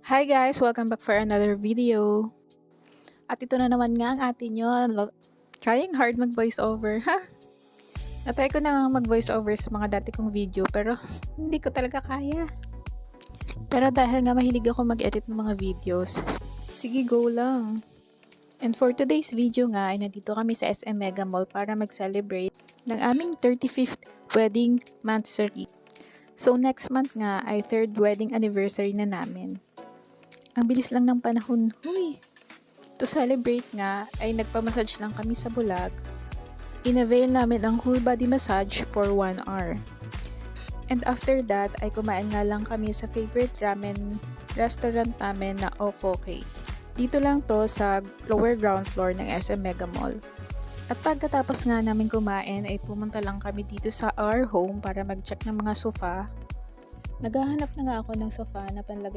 Hi guys! Welcome back for another video. At ito na naman nga ang atin yun. Trying hard mag voice over. Ha? Natry ko na nga mag voice over sa mga dati kong video pero hindi ko talaga kaya. Pero dahil nga mahilig ako mag-edit ng mga videos, sige go lang. And for today's video nga ay nandito kami sa SM Mega Mall para mag-celebrate ng aming 35th wedding monthsary. So next month nga ay 3rd wedding anniversary na namin. Ang bilis lang ng panahon. Huy! To celebrate nga, ay nagpamassage lang kami sa Bulag. In-avail namin ang whole body massage for 1 hour. And after that, ay kumain nga lang kami sa favorite ramen restaurant namin na Okoke. Dito lang to sa lower ground floor ng SM Mega Mall. At pagkatapos nga namin kumain, ay pumunta lang kami dito sa our home para mag-check ng mga sofa. Naghahanap na nga ako ng sofa na panlagay